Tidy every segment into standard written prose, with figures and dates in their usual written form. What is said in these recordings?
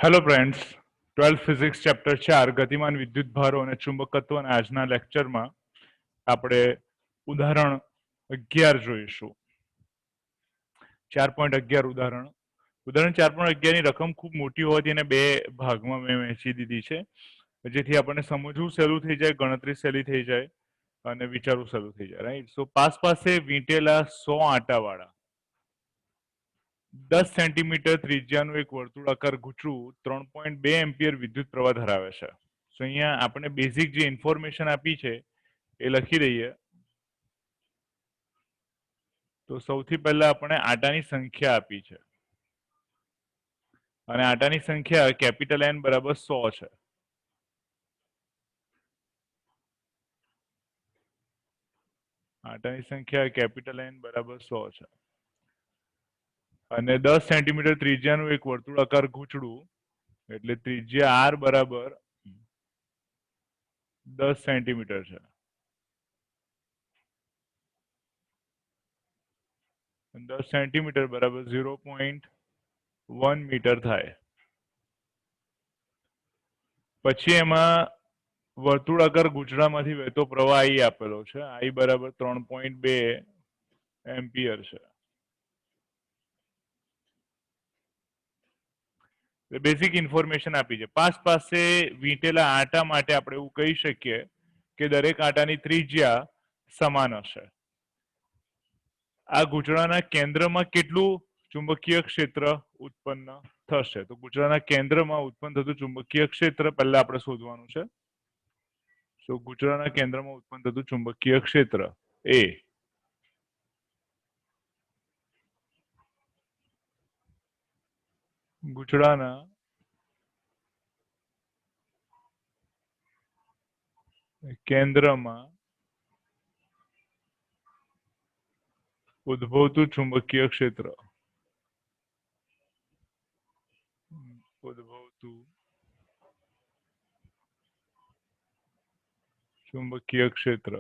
Hello friends, 12th physics chapter 4 ગતિમાન વિદ્યુત ભારો અને ચુંબકત્વના આજના લેક્ચરમાં આપણે ઉદાહરણ 11 જોઈશું. 4.11 ઉદાહરણ 4.11 ની રકમ ખૂબ મોટી હોવાથી એને બે ભાગમાં મેં વહેંચી દીધી છે, જેથી આપણને સમજવું સહેલું થઈ જાય, ગણતરી સહેલી થઈ જાય અને વિચારવું સહેલું થઈ જાય. રાઈટ. સો પાસે વીંટેલા 100 આંટાવાળા 10 સેન્ટીમીટર ત્રિજ્યાનું એક વર્તુળાકાર ગૂંચળું 3.2 એમ્પિયર વિદ્યુત પ્રવાહ ધરાવે છે. સો અહીંયા આપણે બેઝિક જે ઇન્ફોર્મેશન આપી છે એ લખી દઈએ. તો સૌથી પહેલા આપણે આંટાની સંખ્યા આપી છે અને આંટાની સંખ્યા કેપિટલ N બરાબર 100 છે. આંટાની સંખ્યા કેપિટલ N બરાબર 100 છે અને 10 સેન્ટીમીટર ત્રિજ્યાનું એક વર્તુળાકાર ગૂંચળું એટલે ત્રિજ્યા R બરાબર 10 સેન્ટીમીટર છે. 10 સેન્ટીમીટર બરાબર 0.1 મીટર થાય. પછી એમાં વર્તુળાકાર ગૂંચળામાંથી વહેતો પ્રવાહ I આપેલો છે. I બરાબર 3.2 એમ્પિયર છે. બેઝિક ઇન્ફોર્મેશન આપી છે. પાસે વીંટેલા આંટા માટે આપણે એવું કહી શકીએ કે દરેક આંટાની ત્રિજ્યા સમાન હશે. આ ગૂંચળાના કેન્દ્રમાં કેટલું ચુંબકીય ક્ષેત્ર ઉત્પન્ન થશે? તો ગૂંચળાના કેન્દ્રમાં ઉત્પન્ન થતું ચુંબકીય ક્ષેત્ર પહેલા આપણે શોધવાનું છે. તો ગૂંચળાના કેન્દ્રમાં ઉત્પન્ન થતું ચુંબકીય ક્ષેત્ર એ ગૂંચળાના કેન્દ્રમાં ઉદ્ભવતું ચુંબકીય ક્ષેત્ર ચુંબકીય ક્ષેત્ર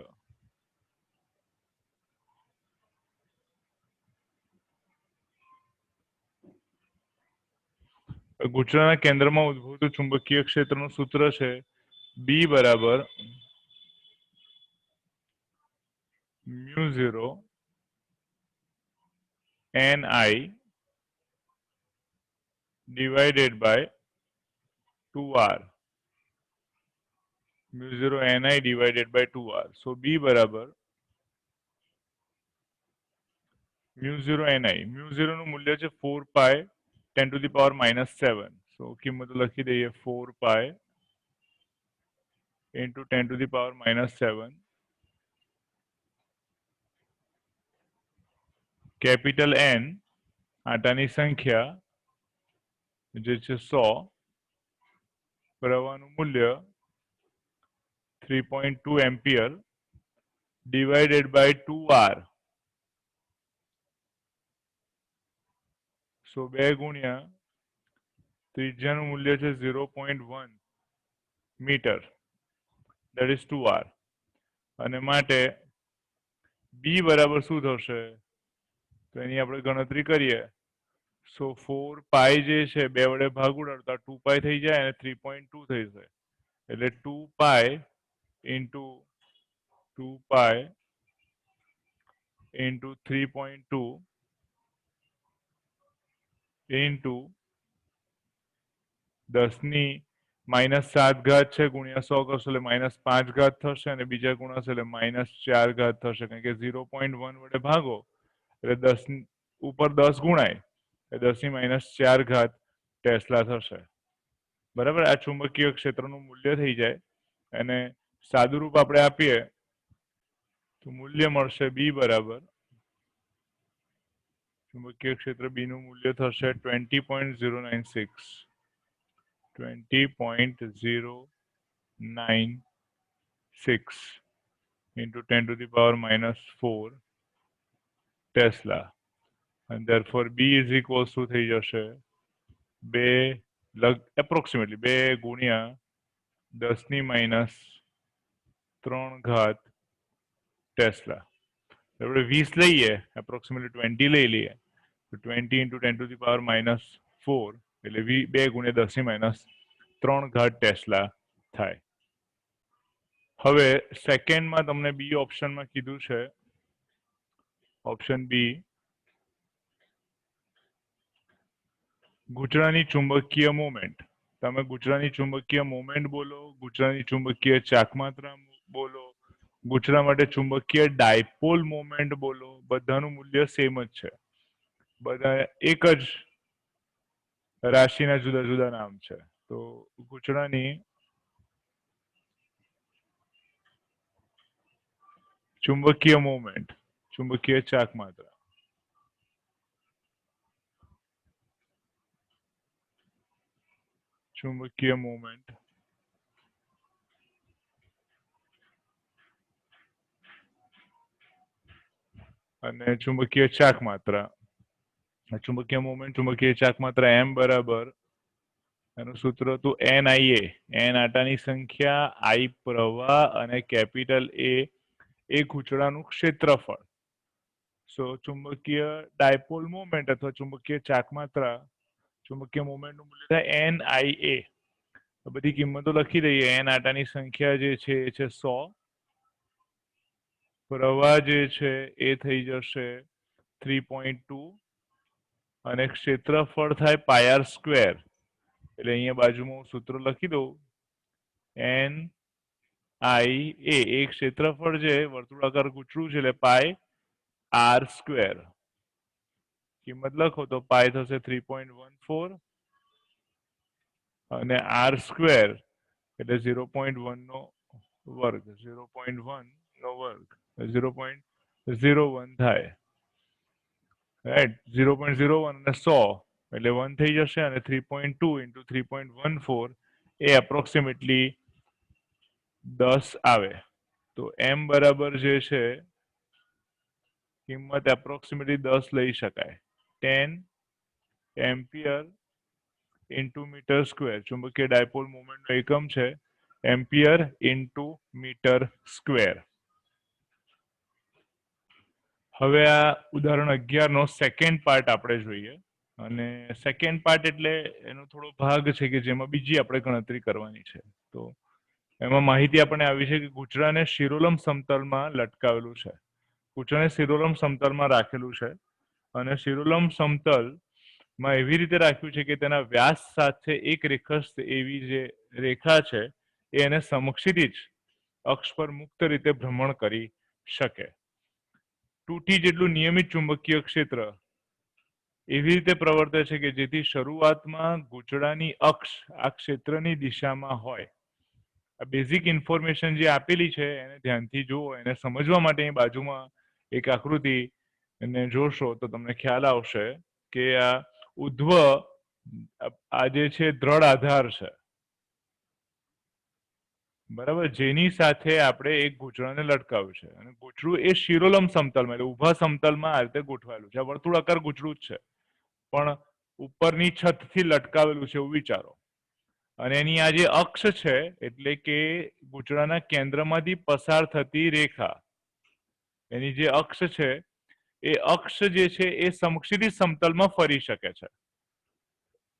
ગૂંચળાના કેન્દ્રમાં ઉદ્ભવતું ચુંબકીય ક્ષેત્રનું સૂત્ર છે B બરાબર μ0 Ni divided by 2R. μ0 Ni divided by 2R. So B બરાબર μ0 Ni. μ0 નું મૂલ્ય છે 4 પાઈ 10 to the power -7. So કિંમત લખી દઈએ 4 પાઈ into 10 to the power -7. Capital N આંટાની સંખ્યા જે છે 100, પ્રવાહનું મૂલ્ય 3.2 ampere divided by 2R. So 2 ગુણ્યા ત્રિજ્યાનું મૂલ્ય છે 0.1 મીટર, that is 2R. અને માટે B બરાબર શું થશે? તો એની આપણે ગણતરી કરીએ. સો 4 પાઈ જે છે 2 વડે ભાગ ઉડાડતા 2 પાઈ થઈ જાય અને 3.2 થઈ જાય એટલે 2 પાઈ into 2 પાઈ into 3.2 into 10 -7 ઘાત છે ગુણ્યા 100 કરશો એટલે -5 ઘાત થશે અને બીજા ગુણાશે એટલે -4 ઘાત થશે, કારણ કે 0.1 વડે ભાગો એટલે 10 ઉપર 10 ગુણાય એટલે 10 - 4 ઘાત ટેસ્લા થશે. બરાબર. આ ચુંબકીય ક્ષેત્રનું મૂલ્ય થઈ જાય અને સાદુરૂપ આપણે આપીએ તો મૂલ્ય મળશે B બરાબર ચુંબકીય ક્ષેત્ર B નું મૂલ્ય થશે 20.096 into 10 to the power -4 tesla. and therefore B is equals to થઈ જશે 2 approximately 2 ગુણ્યા 10 - 3 ઘાત ટેસ્લા. આપણે 20 લઈએ, approximately 20 લઈ લઈએ તો 20 into 10 to the power -4 એટલે v 2 × 10⁻³ ટેસ્લા થાય। હવે સેકન્ડમાં તમને બી ઓપ્શનમાં કીધું છે, ઓપ્શન બી, ગૂંચળાની ચુંબકીય મોમેન્ટ। તમે ગૂંચળાની ચુંબકીય મોમેન્ટ બોલો, ગૂંચળાની ચુંબકીય ચાકમાત્રા બોલો, ગૂંચળા માટે ચુંબકીય ડાયપોલ મોમેન્ટ બોલો, બધાનું મૂલ્ય સેમ જ છે। બધા એક જ રાશિના જુદા જુદા નામ છે। તો ગૂંચળાની ચુંબકીય મોમેન્ટ, ચુંબકીય ચાકમાત્રા, ચુંબકીય મોમેન્ટ અને ચુંબકીય ચાકમાત્રા। ચુંબકીય મોમેન્ટ, ચુંબકીય ચાકમાત્રા m બરાબર, એનું સૂત્ર હતું NIA, n આટાની સંખ્યા, I પ્રવાહ અને કેપિટલ એ ગૂંચળાનું ક્ષેત્રફળ। સો ચુંબકીય ડાયપોલ મોમેન્ટ અથવા ચુંબકીય ચાકમાત્રા, ચુંબકીય મોમેન્ટનું મૂલ્ય થાય NIA। બધી કિંમતો લખી દઈએ। n આટાની સંખ્યા જે છે એ છે 100, પ્રવાહ જે છે એ થઈ જશે 3.2 અને ક્ષેત્રફળ થાય πr²। એટલે અહીંયા બાજુમાં હું સૂત્ર લખી દઉં, NIA એ ક્ષેત્રફળ છે, વર્તુળાકાર ગૂંચળું છે એટલે πr²। કિંમત લખો તો પાઈ થશે 3.14 અને r² એટલે 0.1 નો વર્ગ, 0.1 નો વર્ગ, 0.01 થાય, રાઈટ। 0.01 અને 100 એટલે 1 થઈ જશે અને 3.2 × 3.14 એ એપ્રોક્સિમેટલી 10 આવે। તો m બરાબર જે છે કિંમત એપ્રોક્સિમેટલી 10 લઈ શકાય। 10 એમ્પિયર ઇન્ટુ મીટર²। ચુંબકીય ડાયપોલ મોમેન્ટનો એકમ છે એમ્પિયર ઇન્ટુ મીટર²। હવે આ ઉદાહરણ 11 નો સેકન્ડ પાર્ટ આપણે જોઈએ। અને સેકન્ડ પાર્ટ એટલે એનો થોડો ભાગ છે કે જેમાં બીજી આપણે ગણતરી કરવાની છે। તો એમાં માહિતી આપણને આવી છે કે ગૂંચળાને શિરોલંબ સમતલમાં લટકાવેલું છે। ગૂંચળાને શિરોલંબ સમતલમાં રાખેલું છે અને શિરોલંબ સમતલમાં એવી રીતે રાખ્યું છે કે તેના વ્યાસ સાથે એક રેખસ્થ એવી જે રેખા છે એ એને સમક્ષિતિજ અક્ષ પર મુક્ત રીતે ભ્રમણ કરી શકે। 2t જેટલું નિયમિત ચુંબકીય ક્ષેત્ર એવી રીતે પ્રવર્તે છે કે જેથી શરૂઆતમાં ગૂંચળાની અક્ષ આ ક્ષેત્રની દિશામાં હોય। આ બેઝિક ઇન્ફોર્મેશન જે આપેલી છે એને ધ્યાનથી જુઓ। એને સમજવા માટે અહીં બાજુમાં એક આકૃતિ એને જોશો તો તમને ખ્યાલ આવશે કે આ ઉધ્વ આ જે છે દ્રઢ આધાર છે, બરાબર, જેની સાથે આપણે એક ગૂંચળાને લટકાવ્યું છે અને ગૂંચળું એ શિરોલંબ સમતલમાં એટલે ઊભા સમતલમાં આ રીતે ગોઠવાયેલું છે। આ વર્તુળાકાર ગૂંચળું જ છે પણ ઉપરની છતથી લટકાવેલું છે એવું વિચારો। અને એની આ જે અક્ષ છે એટલે કે ગૂંચળાના કેન્દ્રમાંથી પસાર થતી રેખા, એની જે અક્ષ છે એ અક્ષ જે છે એ સમક્ષિતિજ સમતલમાં ફરી શકે છે।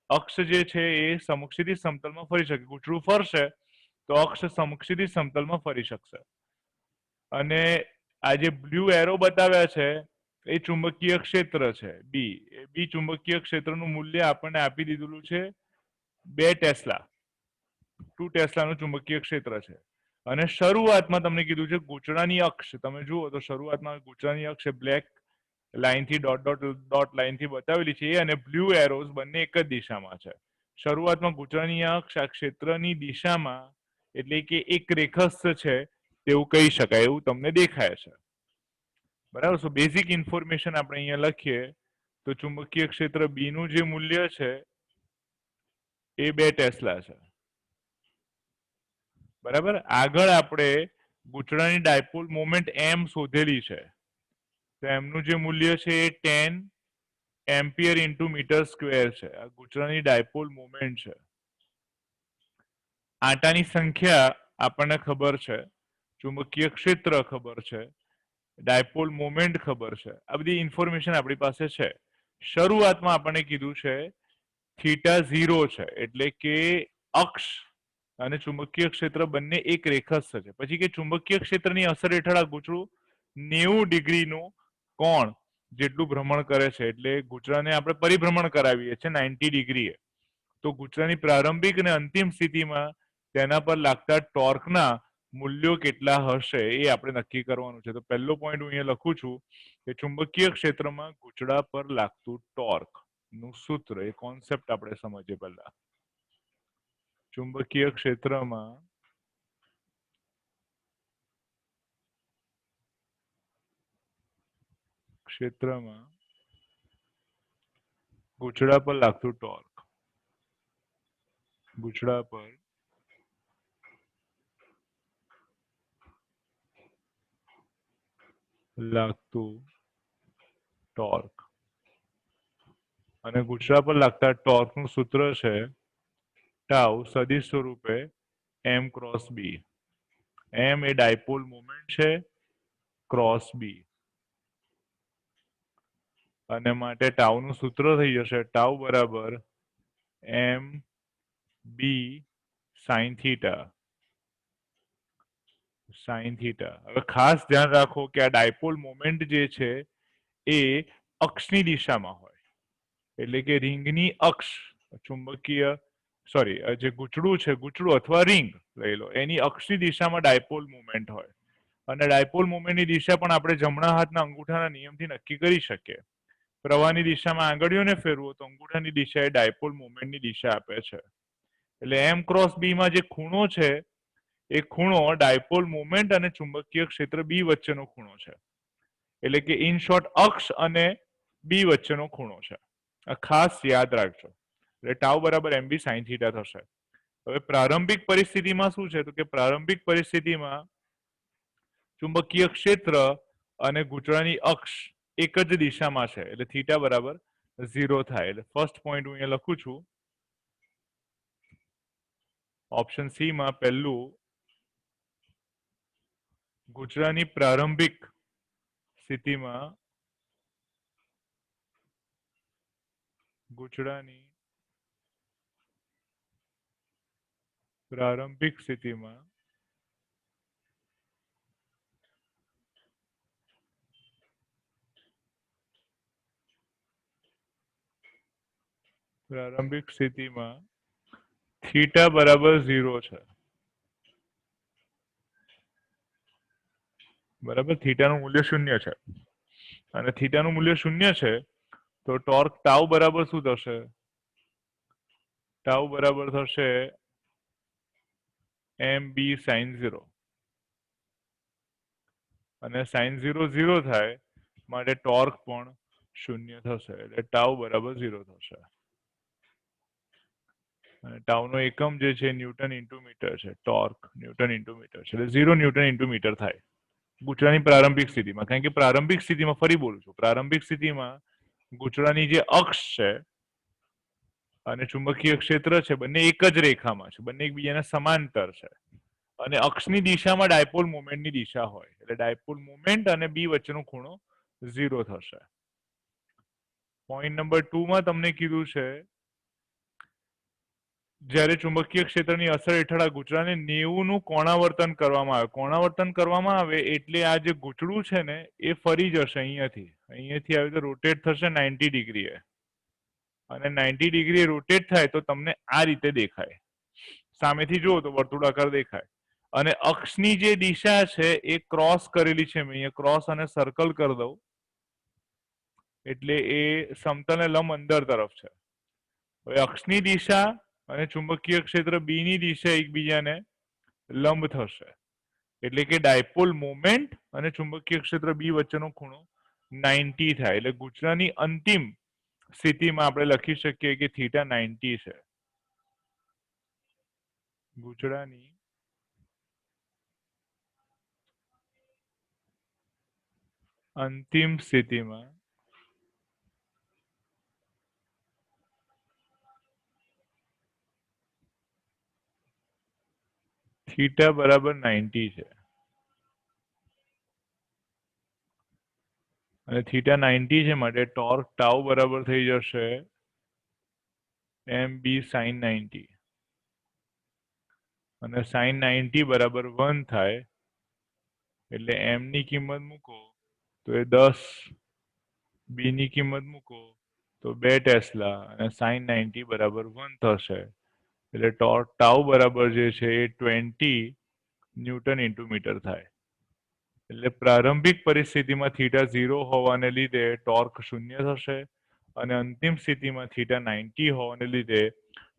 અક્ષ જે છે એ સમક્ષિતિજ સમતલમાં ફરી શકે, ગૂંચળું ફરશે તો અક્ષ સમક્ષિતિજ સમતલમાં ફરી શકશે। અને આ જે બ્લુ એરો બતાવ્યા છે એ ચુંબકીય ક્ષેત્ર છે બી। એ બી ચુંબકીય ક્ષેત્રનું મૂલ્ય આપણને આપી દીધેલું છે 2 ટેસ્લા, 2 ટેસ્લાનું ચુંબકીય ક્ષેત્ર છે। અને શરૂઆતમાં તમને કીધું છે ગૂંચળાની અક્ષ, તમે જુઓ તો શરૂઆતમાં ગૂંચળાની અક્ષ બ્લેક લાઈનથી ડોટ લાઈનથી બતાવેલી છે અને બ્લુ એરોઝ બંને એક જ દિશામાં છે। શરૂઆતમાં ગૂંચળાની અક્ષ આ ક્ષેત્રની દિશામાં એટલે કે એક રેખસ્થ છે તેવું કહી શકાય, એવું તમને દેખાય છે, બરાબર। સો બેઝિક ઇન્ફોર્મેશન આપણે અહીંયા લખીએ તો ચુંબકીય ક્ષેત્ર બી નું જે મૂલ્ય છે એ 2 ટેસ્લા છે, બરાબર। આગળ આપણે ગૂંચળાની ડાયપોલ મોમેન્ટ m શોધેલી છે તો એમનું જે મૂલ્ય છે એ 10 એમ્પિયર ઇન્ટુ મીટર² છે। આ ગૂંચળાની ડાયપોલ મોમેન્ટ છે। આટાની સંખ્યા આપણને ખબર છે, ચુંબકીય ક્ષેત્ર ખબર છે, ડાયપોલ મોમેન્ટ ખબર છે, આ બધી ઇન્ફોર્મેશન આપણી પાસે છે। શરૂઆતમાં આપણને કીધું છે થીટા 0 છે એટલે કે અક્ષ અને ચુંબકીય ક્ષેત્ર બંને એક રેખસ્થ છે. પછી કે ચુંબકીય ક્ષેત્રની અસર હેઠળ આ ગૂંચળું 90 ડિગ્રીનું કોણ જેટલું ભ્રમણ કરે છે. એટલે ગૂંચળાને આપણે પરિભ્રમણ કરાવીએ છીએ 90 ડિગ્રીએ. તો ગૂંચળાની પ્રારંભિક અને અંતિમ સ્થિતિમાં તેના પર લાગતા ટોર્કના મૂલ્યો કેટલા હશે એ આપણે નક્કી કરવાનું છે. તો પહેલો પોઈન્ટ હું અહીંયા લખું છું કે ચુંબકીય ક્ષેત્રમાં ગૂંચળા પર લાગતું ટોર્ક નું સૂત્ર, એ કોન્સેપ્ટ આપણે સમજીએ પહેલા. ચુંબકીય ક્ષેત્રમાં ગૂંચળા પર લાગતું ટોર્ક, ગૂંચળા પર લાગતું ટોર્ક અને ગૂંચળા પર લાગતા ટોર્કનું સૂત્ર છે ટાઉ સદિશ સ્વરૂપે m ક્રોસ b. m એ ડાયપોલ મોમેન્ટ છે, ક્રોસ b, અને માટે ટાઉનું સૂત્ર થઈ જશે ટાઉ બરાબર m b sin થીટા. હવે ખાસ ધ્યાન રાખો કે આ ડાયપોલ મોમેન્ટ જે છે એ અક્ષની દિશામાં હોય, એટલે કે રિંગની અક્ષ, ચુંબકીય જે ગૂંચળું છે, ગૂંચળું અથવા રિંગ લઈ લો, એની અક્ષની દિશામાં ડાયપોલ મુવમેન્ટ હોય. અને ડાયપોલ મુવમેન્ટની દિશા પણ આપણે જમણા હાથના અંગૂઠાના નિયમથી નક્કી કરી શકીએ. પ્રવાહની દિશામાં આંગળીઓને ફેરવો તો અંગૂઠાની દિશા એ ડાયપોલ મુવમેન્ટની દિશા આપે છે. એટલે m ક્રોસ b માં જે ખૂણો છે એ ખૂણો ડાયપોલ મુવમેન્ટ અને ચુંબકીય ક્ષેત્ર b વચ્ચેનો ખૂણો છે. એટલે કે ઇન શોર્ટ અક્ષ અને b વચ્ચેનો ખૂણો છે. આ ખાસ યાદ રાખજો. એટલે ટાઉ બરાબર mb sin થીટા થશે. હવે પ્રારંભિક પરિસ્થિતિમાં શું છે તો કે પ્રારંભિક પરિસ્થિતિમાં ચુંબકીય ક્ષેત્ર અને ગૂંચળાની અક્ષ એક જ દિશામાં છે, એટલે થીટા બરાબર 0 થાય. એટલે ફર્સ્ટ પોઈન્ટ હું અહીંયા લખું છું, ઓપ્શન સી માં પહેલું ગૂંચળાની પ્રારંભિક સ્થિતિમાં થીટા બરાબર 0 છે. બરાબર, થીટાનું મૂલ્ય 0 છે અને થીટાનું મૂલ્ય 0 છે તો ટોર્ક ટાઉ બરાબર શું થશે? ટાઉ બરાબર થશે mb sin 0. અને sin 0 0 થાય માટે ટોર્ક પણ 0 થશે. એટલે ટાઉ બરાબર 0 થશે. અને ટાઉનો એકમ જે છે ન્યૂટન ઇન્ટુ મીટર છે. ટોર્ક ન્યૂટન ઇન્ટુ મીટર છે, એટલે 0 ન્યૂટન ઇન્ટુ મીટર થાય ગૂંચળાની પ્રારંભિક સ્થિતિમાં. કારણ કે પ્રારંભિક સ્થિતિમાં, ફરી બોલું છું, પ્રારંભિક સ્થિતિમાં ગૂંચળાની જે અક્ષ છે અને ચુંબકીય ક્ષેત્ર છે બંને એક જ રેખામાં છે, બંને એકબીજાને સમાંતર છે. અને અક્ષની દિશામાં ડાયપોલ મોમેન્ટની દિશા હોય, એટલે ડાયપોલ મોમેન્ટ અને બી વચ્ચેનો ખૂણો 0 થશે. પોઈન્ટ નંબર 2 માં તમને કીધું છે જ્યારે ચુંબકીય ક્ષેત્રની અસર હેઠળ આ ગૂંચળાને 90 નું કોણાવર્તન કરવામાં આવે. કોણાવર્તન કરવામાં આવે એટલે આ જે ગૂંચળું છે ને એ ફરી જશે અહીંયાથી આવી રીતે રોટેટ થશે 90 ડિગ્રીએ, અને 90 ડિગ્રી રોટેટ થાય તો તમને આ રીતે દેખાય. સામેથી જુઓ તો વર્તુળાકાર દેખાય. અને અક્ષની જે દિશા છે એ ક્રોસ કરેલી છે, મેં અહીંયા ક્રોસ અને સર્કલ કરી દઉં એટલે એ સમતલ ને લંબ અંદર તરફ છે. હવે અક્ષની દિશા અને ચુંબકીય ક્ષેત્ર બી ની દિશા એકબીજાને લંબ થશે, એટલે કે ડાયપોલ મોમેન્ટ અને ચુંબકીય ક્ષેત્ર બી વચ્ચેનો ખૂણો 90 થાય. એટલે ગૂંચળાની અંતિમ સ્થિતિમાં આપણે લખી શકીએ કે થીટા 90 છે. ગૂંચળાની અંતિમ સ્થિતિમાં થીટા બરાબર 90 છે. અને થીટા 90 છે માટે ટોર્ક ટાઉ બરાબર થઈ જશે એમ બી સાઇન 90 અને સાઇન 90 બરાબર 1 થાય એટલે એમ ની કિંમત મૂકો તો એ 10, બી ની કિંમત મૂકો તો 2 ટેસ્લા અને સાઇન 90 બરાબર 1 થશે એટલે ટાઉ બરાબર જે છે એ 20 ન્યૂટન ઇન્ટુ મીટર થાય। એટલે પ્રારંભિક પરિસ્થિતિમાં થીટા 0 હોવાને લીધે ટોર્ક 0 થશે અને અંતિમ સ્થિતિમાં થીટા 90 હોવાને લીધે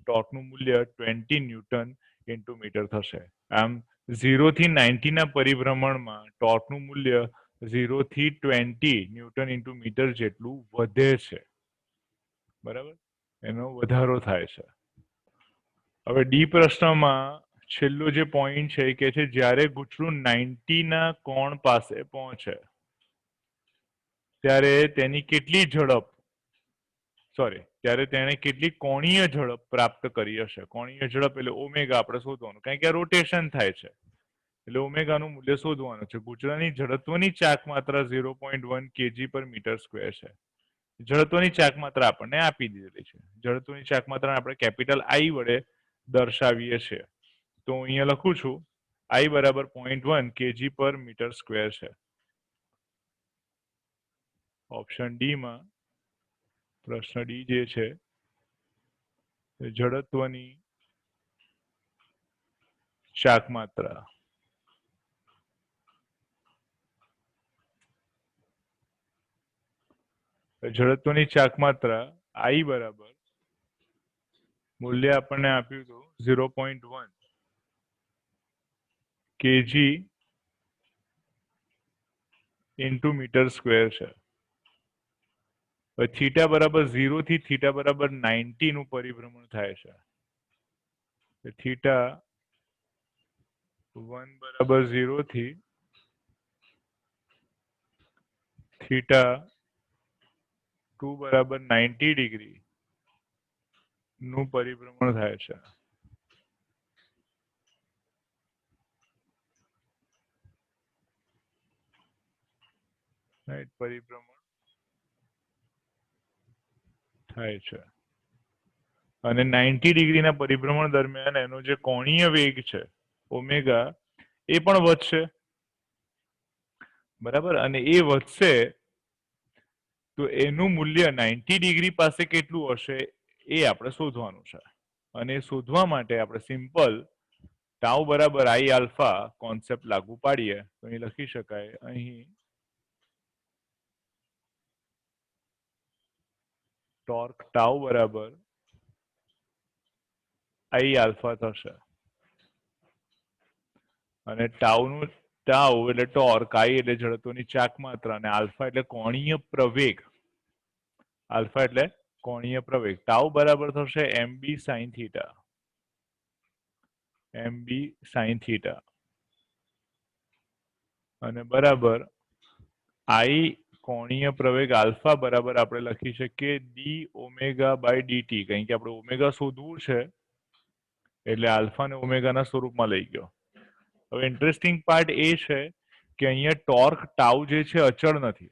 ટોર્કનું મૂલ્ય 20 ન્યૂટન ઇન્ટુ મીટર થશે। આમ 0 થી 90 ના પરિભ્રમણમાં ટોર્કનું મૂલ્ય 0 થી 20 ન્યૂટન ઇન્ટુ મીટર જેટલું વધે છે, બરાબર, એનો વધારો થાય છે। હવે ડી પ્રશ્નમાં છેલ્લો જે પોઈન્ટ છે કે છે જ્યારે ગુચડું 90 ના કોણ પાસે પહોંચે ત્યારે તેની કેટલી ઝડપ ત્યારે તેણે કેટલી કોણીય ઝડપ પ્રાપ્ત કરી હશે। કોણીય ઝડપ એટલે ઓમેગા આપણે શોધવાનું, કારણ કે આ રોટેશન થાય છે એટલે ઓમેગાનું મૂલ્ય શોધવાનું છે। ગુચડાની જડત્વની ચાક માત્રા 0.1 kg પર મીટર સ્ક્વેર છે। જડત્વની ચાક માત્રા આપણને આપી દીધેલી છે। જડત્વની ચાક માત્રા આપણે કેપિટલ આઈ વડે દર્શાવીએ છીએ। તો અહીંયા લખું છું I બરાબર 0.1 kg પર મીટર સ્ક્વેર છે। ઓપ્શન ડી માં પ્રશ્ન ડી જે છે જડત્વની ચાક માત્રા જડત્વની ચાક માત્રા I બરાબર મૂલ્ય આપણને આપ્યું હતું 0.1 kg ઇન્ટુ મીટર સ્ક્વેર છે। થીટા બરાબર 0 થી થીટા બરાબર 90 નું પરિભ્રમણ થાય છે। થીટા 1 બરાબર 0 થી થીટા 2 બરાબર 90 ડિગ્રી નું પરિભ્રમણ થાય છે। પરિભ્રમણ થાય છે અને 90 ડિગ્રીના પરિભ્રમણ દરમિયાન એનો જે કોણીય વેગ છે ઓમેગા એ પણ વધશે, બરાબર, અને એ વધશે તો એનું મૂલ્ય 90 ડિગ્રી પાસે કેટલું હશે એ આપણે શોધવાનું છે। અને શોધવા માટે આપણે સિમ્પલ ટાઉ બરાબર આઈ આલ્ફા કોન્સેપ્ટ લાગુ પાડીએ તો અહીં લખી શકાય અહીં ટોર્ક ટાઉ બરાબર આઈ આલ્ફા થશે અને ટાઉ એટલે ટોર્ક, આઈ એટલે જડત્વની ચાક માત્રા અને આલ્ફા એટલે કોણીય પ્રવેગ। આલ્ફા એટલે કોણીય પ્રવેગ। ટાઉ બરાબર થશે એમ b sine theta, m b sine theta અને બરાબર આઈ કોણીય પ્રવેગ આલ્ફા બરાબર આપણે લખી શકીએ ડી ઓમેગા બાય ડીટી, કારણ કે આપણે ઓમેગા શોધવું છે એટલે આલ્ફા ને ઓમેગાના સ્વરૂપમાં લઈ ગયો। હવે ઇન્ટરેસ્ટિંગ પાર્ટ એ છે કે અહીંયા ટોર્ક ટાઉ જે છે અચળ નથી।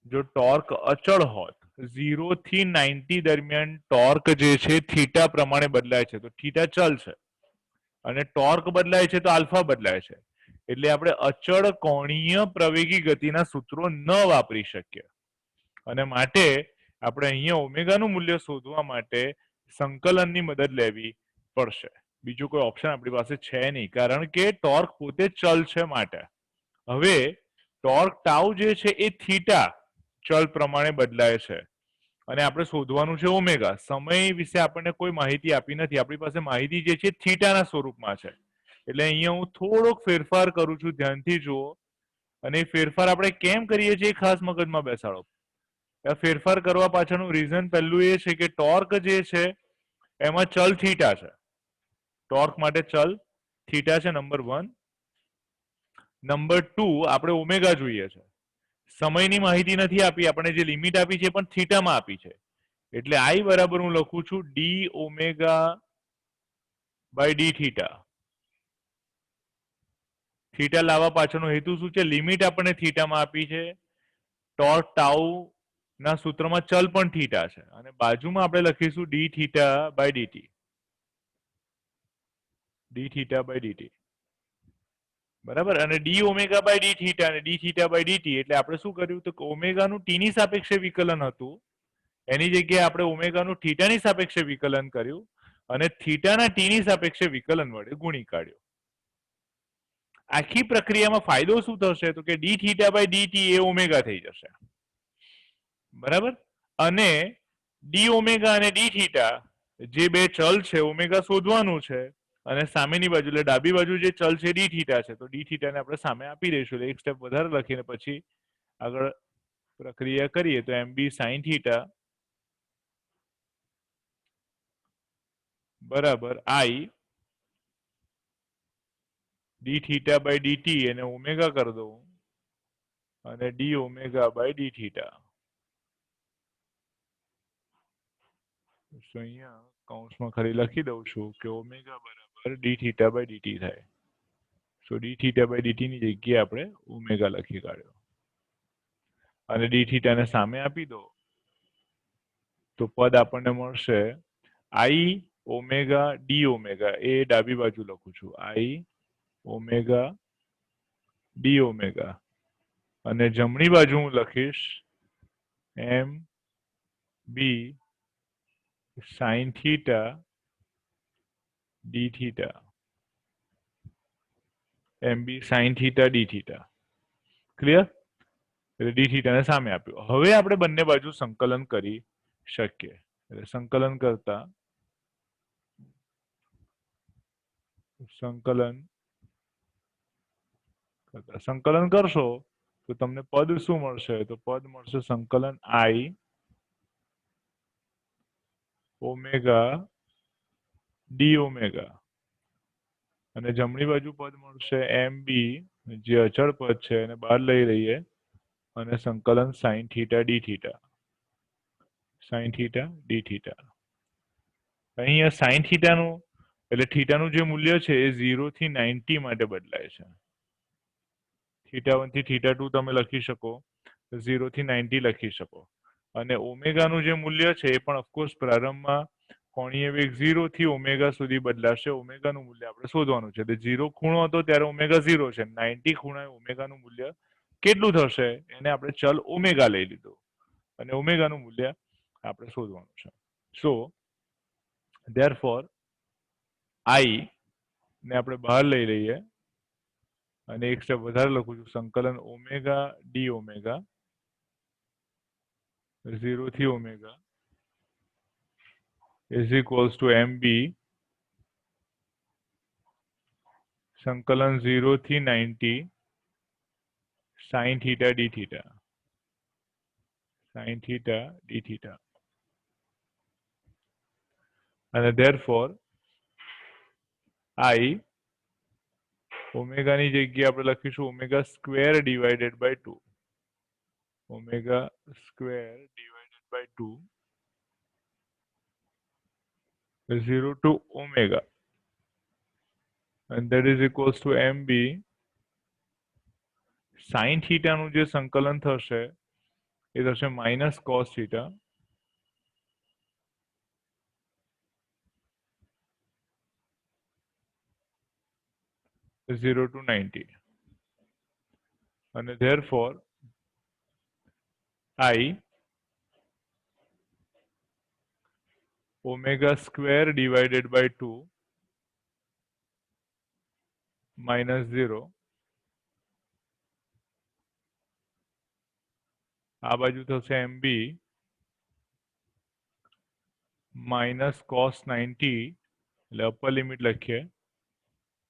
જો ટોર્ક અચળ હોત 0 થી 90 દરમિયાન ટોર્ક જે છે થીટા પ્રમાણે બદલાય છે, તો થીટા ચલ છે અને ટોર્ક બદલાય છે તો આલ્ફા બદલાય છે, એટલે આપણે અચળ કોણીય પ્રવેગી ગતિના સૂત્રો ન વાપરી શકીએ અને માટે આપણે અહીંયા ઓમેગાનું મૂલ્ય શોધવા માટે સંકલનની મદદ લેવી પડશે। બીજું કોઈ ઓપ્શન આપણી પાસે છે નહીં, કારણ કે ટોર્ક પોતે ચલ છે માટે। હવે ટોર્ક ટાઉ જે છે એ થીટા ચલ પ્રમાણે બદલાય છે અને આપણે શોધવાનું છે ઓમેગા। સમય વિશે આપણને કોઈ માહિતી આપી નથી, આપણી પાસે માહિતી જે છે થીટાના સ્વરૂપમાં છે, એટલે અહીંયા હું થોડોક ફેરફાર કરું છું, ધ્યાનથી જુઓ। અને એ ફેરફાર આપણે કેમ કરીએ છીએ ખાસ મગજમાં બેસાડો। આ ફેરફાર કરવા પાછળનું રીઝન પહેલું એ છે કે ટોર્ક જે છે એમાં ચલ થીટા છે, ટોર્ક માટે ચલ થીટા છે, નંબર 1। નંબર 2 આપણે ઓમેગા જોઈએ છે, સમયની માહિતી નથી આપી, આપણે જે લિમિટ આપી છે પણ થીટામાં આપી છે, એટલે આઈ બરાબર હું લખું છું D omega by D theta. Theta લાવવા પાછળનો હેતુ શું છે, લિમિટ આપણને થીટામાં આપી છે, ટોર્ક ટાઉ ના સૂત્રમાં ચલ પણ થીટા છે અને બાજુમાં આપણે લખીશું D theta by D T, D theta by D T, બરાબર. અને D omega by D theta અને ડી થીટા બાય ડીટી એટલે આપણે શું કર્યું તો ઓમેગાનું ટીની સાપેક્ષે વિકલન હતું, એની જગ્યાએ આપણે ઓમેગાનું થીટાની સાપેક્ષે વિકલન કર્યું અને થીટાના ટીની સાપેક્ષે વિકલન વડે ગુણી કાઢ્યું. આખી પ્રક્રિયામાં ફાયદો શું થશે તો કે ડી થીટા બાય ડીટી એ ઓમેગા થઈ જશે, બરાબર. અને ડી ઓમેગા અને ડી થીટા જે બે ચલ છે ઓમેગા શોધવાનું છે અને સામેની બાજુ એટલે ડાબી બાજુ જે ચલ છે ડી થીટા છે તો ડી થીટાને આપણે સામે આપી દઈશું એટલે એક સ્ટેપ વધારે લખીને પછી આગળ પ્રક્રિયા કરીએ તો એમ બી સાઇન થીટા બરાબર I D theta by D T એને ઓમેગા કરી દઉં અને D omega by D theta. અહીંયા કૌંસમાં ખાલી લખી દઉં છું કે ઓમેગા બરાબર ડી થીટા બાય ડીટી થાય. સો ડી થીટા બાય ડીટી ની જગ્યાએ આપણે ઓમેગા લખી કાઢ્યો અને ડી થીટાને સામે આપી દો તો પદ આપણને મળશે આઈ ઓમેગા ડી ઓમેગા, એ ડાબી બાજુ લખું છું આઈ ઓમેગા ડી ઓમેગા અને જમણી બાજુ હું લખીશ m b sine theta d theta, m b sine theta d theta. Clear? એટલે ડી થીટાને સામે આપ્યું. હવે આપણે બંને બાજુ સંકલન કરી શકીએ. એટલે સંકલન કરતા સંકલન કરશો તો તમને પદ શું મળશે તો પદ મળશે સંકલન આઈ ઓમેગા ડી ઓમેગા અને જમણી બાજુ પદ મળશે એમ બી જે અચળ પદ છે એને બહાર લઈ લઈએ અને સંકલન sign theta d theta, sign theta d theta. અહીંયા સાઇન થીટાનું એટલે થીટાનું જે મૂલ્ય છે એ 0 થી 90 માટે બદલાય છે. થીટા 1 થી થીટા 2 તમે લખી શકો, 0 થી 90 લખી શકો. અને ઓમેગાનું જે મૂલ્ય છે એ પણ ઓફકોર્સ પ્રારંભમાં કોણીય વેગ 0 થી ઓમેગા સુધી બદલાશે. ઓમેગાનું મૂલ્ય આપણે શોધવાનું છે. એટલે 0 ખૂણો હતો ત્યારે ઓમેગા 0 છે, 90 ખૂણાએ ઓમેગાનું મૂલ્ય કેટલું થશે એને આપણે ચલ ઓમેગા લઈ લીધું અને ઓમેગાનું મૂલ્ય આપણે શોધવાનું છે. સો therefore આઈ ને આપણે બહાર લઈ લઈએ અને એક સ્ટેપ વધારે લખું છું સંકલન ઓમેગા ડી ઓમેગા 0 થી omega is equals to mb સંકલન 0 થી 90 sin theta d theta, sin theta d theta. અને therefore I ઓમેગાની જગ્યાએ આપણે લખીશું omega square divided by 2, omega square divided by 2 0 to omega and that is equals to mb sin theta નું જે સંકલન થશે એ થશે minus cos theta zero to 90 and therefore I omega square divided by 2 minus 0 આ બાજુ થશે mb minus cos 90 એટલે upper limit લખીએ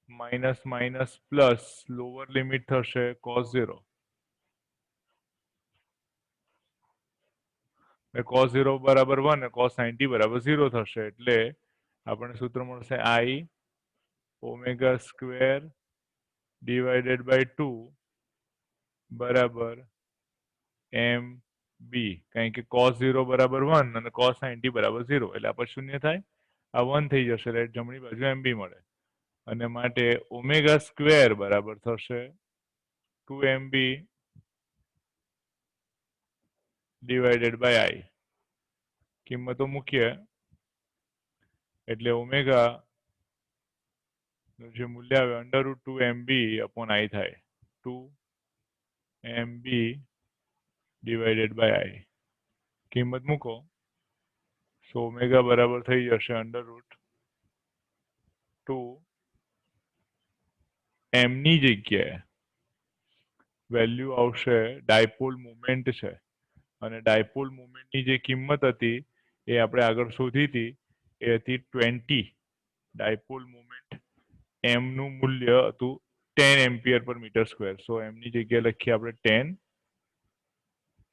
minus minus plus lower limit થશે cos 0 cos 0 બરાબર 1 અને cos 90 બરાબર 0 થશે એટલે આપણને સૂત્ર મળશે I omega square divided by 2 બરાબર એમ બી, કારણ કે cos 0 બરાબર 1 અને cos 90 બરાબર 0 એટલે આ પછી શૂન્ય થાય, આ 1 થઈ જશે એટલે જમણી બાજુ એમ બી મળે અને માટે ઓમેગા સ્ક્વેર બરાબર થશે 2mb ડિવાઇડેડ બાય આઈ. કિંમતો મૂકીએ એટલે ઓમેગા જે મૂલ્ય આવે √2mb અપોન આઈ થાય. 2mb ડિવાઇડેડ બાય આઈ. કિંમત મૂકો સો ઓમેગા બરાબર થઈ જશે √2m ની જગ્યાએ વેલ્યુ આવશે ડાયપોલ મોમેન્ટ છે અને ડાયપોલ મોમેન્ટની જે કિંમત હતી એ આપણે આગળ શોધી હતી એ હતી 20. ડાયપોલ મોમેન્ટ m નું મૂલ્ય હતું 10 એમ્પિયર પર મીટર સ્ક્વેર. સો m ની જગ્યાએ લખીએ આપણે 10.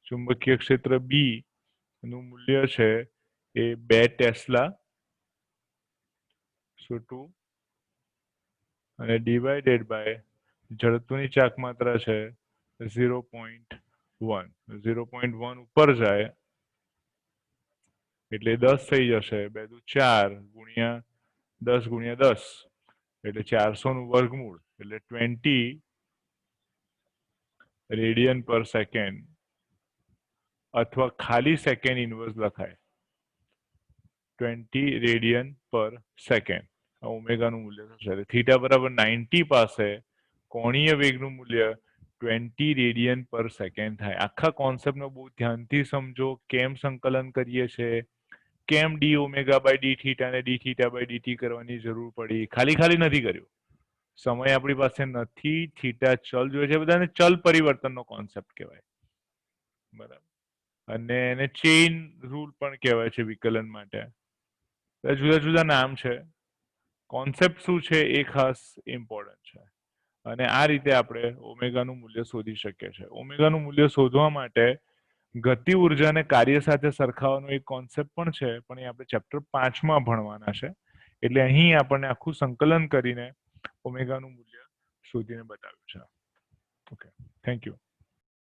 ચુંબકીય ક્ષેત્ર B નું મૂલ્ય છે એ 2 ટેસ્લા. સો 2 અને ડિવાઇડેડ બાય જડત્વની ચાક માત્રા છે 0.1. 0.1 ઉપર જાય એટલે 10 થઈ જશે. 2 દુ 4 ગુણ્યા 10 ગુણ્યા 10 એટલે 400 નું વર્ગમૂળ એટલે 20 રેડિયન પર સેકન્ડ અથવા ખાલી સેકન્ડ ઇન્વર્સ લખાય 20 રેડિયન પર સેકન્ડ. ઓમેગાનું મૂલ્ય થશે. થીટા બરાબર 90 પાસે કોણીય વેગનું મૂલ્ય 20 રેડિયન પર સેકન્ડ થાય. આખા કોન્સેપ્ટનો બહુ ધ્યાનથી સમજો. કેમ સંકલન કરીએ છીએ, કેમ D omega by D theta ને ડી થીટા બાય ડીટી કરવાની જરૂર પડી. ખાલી નથી કર્યું. સમય આપણી પાસે નથી. થીટા ચલ જોઈએ છે. બધાને ચલ પરિવર્તનનો કોન્સેપ્ટ કહેવાય. બરાબર. અને એને ચેઇન રૂલ પણ કહેવાય છે વિકલન માટે. જુદા જુદા નામ છે. કોન્સેપ્ટ શું છે એ ખાસ ઇમ્પોર્ટન્ટ છે. અને આ રીતે આપણે ઓમેગાનું મૂલ્ય શોધી શકીએ છીએ. ઓમેગાનું મૂલ્ય શોધવા માટે ગતિ ઉર્જાને કાર્ય સાથે સરખાવવાનો એક કોન્સેપ્ટ પણ છે, પણ એ આપણે ચેપ્ટર 5માં ભણવાના છે. એટલે અહીં આપણને આખું સંકલન કરીને ઓમેગાનું મૂલ્ય શોધીને બતાવ્યું છે. Okay, thank you.